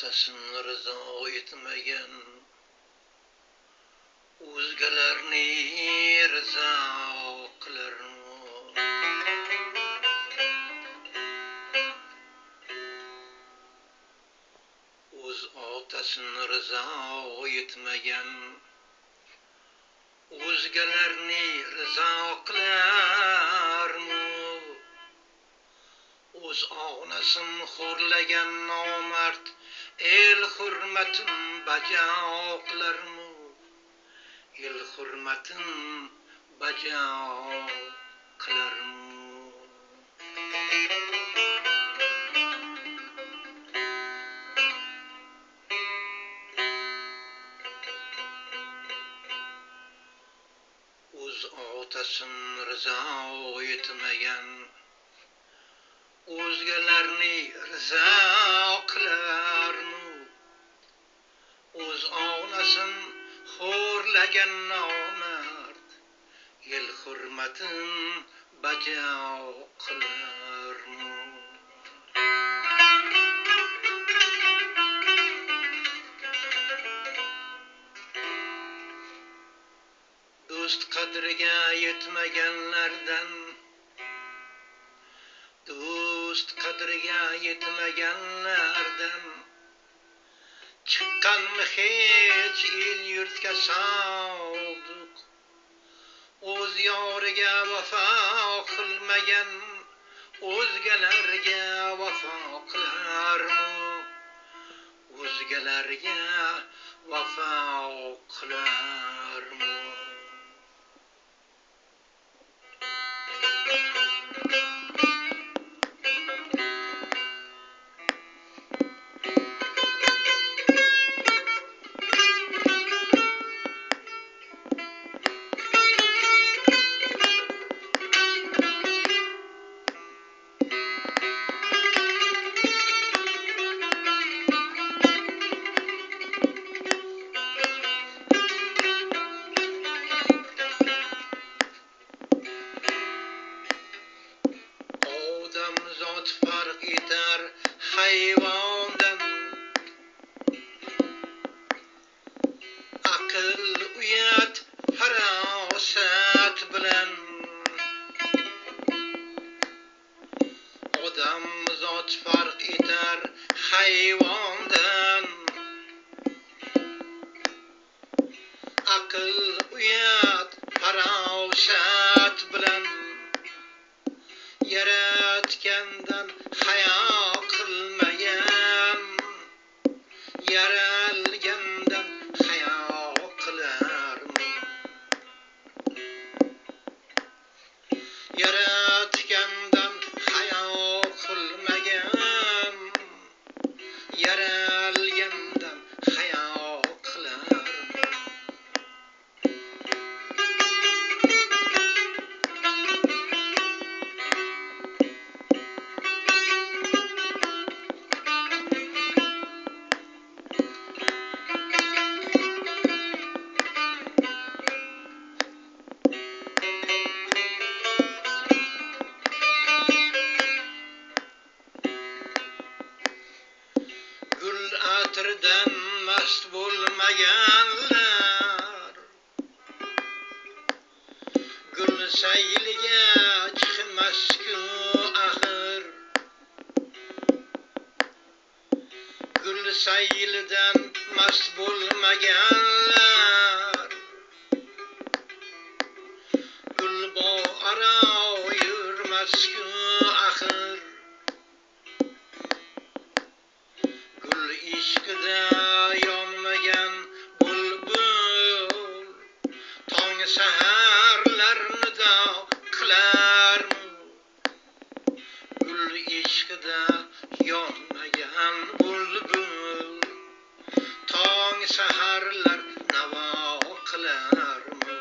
otasin rizo etmagan, o'zgalarni rizo qilarmi? O'z otasin rizo etmagan, o'zgalarni rizo qilarmi? O'z onasin xo'rlagan nomard el hurmatin bajo qilarmi? El hurmatin bajo qilarmi? O'z otasin rizo etmagan, o'zgalarni rizo qilarmi? O'z onasin xo'rlagan nomard el hurmatin bajo qilarmi? Do'st qadriga yetmaganlardan, do'st qadriga yetmaganlardan chiqqanmi hech el yurtga sodiq? O'z yoriga vafo qilmagan o'zgalarga vafo qilarmi? O'zgalarga vafo qilarmi? Odamzod farq etar hayvondan, aql, uyat, farosat bilan. Odamzod farq etar hayvondan, aql, uyat, farosat bilan. Yaratgandan hayo qilmagan, yaralgandan hayo qilarmi? Yaratgandan hayo qilmagan, yaralgandan hayo qilarmi? Gul atirdan mast bo'lmaganlar, gul sayliga chiqmas-ku axir. Gul saylidan mast bo'lmaganlar, gul bo'aro yurmas-ku axir. Gul ishqida yonmagan bulbul tong saharlarni da qilarmi? Gul ishqida yonmagan bulbul tong saharlar navo qilarmi?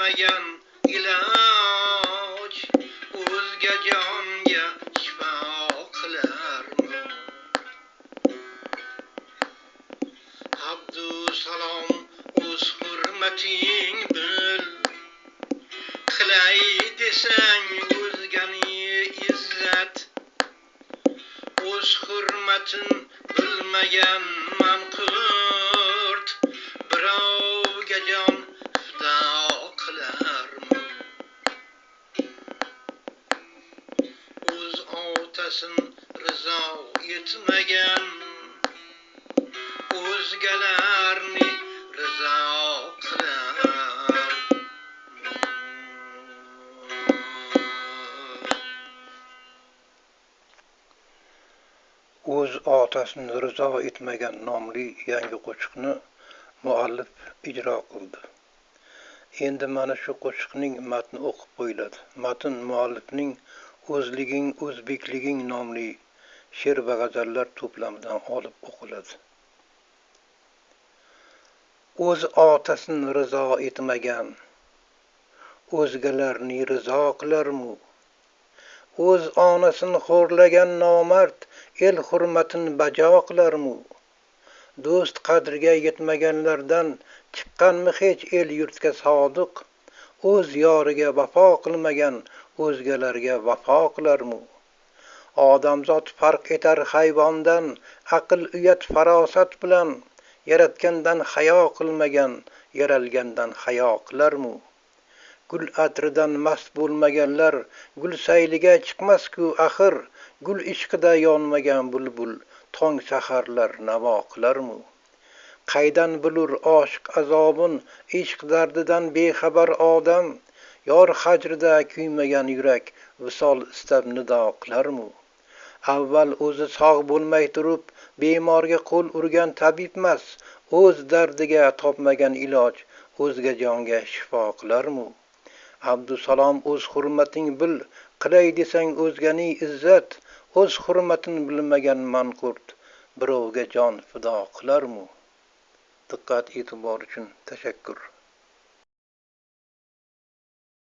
yetmagan iloj o'zga jonga shifo qilarmi? Abdusalom o'z hurmating bil, qilay desang o'zgani izzat, o'z hurmatin bilmagan manqurt birovga jon fido qilarmi? O'z otasin rizo etmagan o'zgalarni rizo qilar. O'z otasini rizo etmagan nomli yangi qo'shiqni muallif ijro qildi. Endi mana shu qo'shiqning matni o'qib qo'yiladi. Matn muallifning O'zliging, o'zbekliging nomli she'r va g'azallar to'plamidan olib o'qiladi. O'z otasini rizo etmagan o'zgalarni rizo qilarmi? O'z onasini xo'rlagan nomard el hurmatin bajo qilarmi? Do'st qadriga yetmaganlardan chiqqanmi hech el yurtga sodiq? O'z yoriga vafo qilmagan o'zgalarga vafo qilarmi? Odamzod farq etar hayvondan aql, uyat, farosat bilan, yaratgandan hayo qilmagan yaralgandan hayo qilarmi? Gul atridan mast bo'lmaganlar gul sayliga chiqmas-ku axir, gul ishqida yonmagan bulbul tong saharlar navo qilarmi? Qaydan bilur oshiq azobin, ishq dardidan bexabar odam, yor hajrida kuymagan yurak visol istab nido qilarmi? Avval o'zi sog' bo'lmay turib bemorga qo'l urgan tabibmas, o'z dardiga topmagan iloj o'zga jonga shifo qilarmi? Abdusalom o'z hurmating bil, qilay desang o'zgani izzat, o'z hurmatin bilmagan manqurt birovga jon fido qilarmi? Diqqat e'tibor uchun tashakkur.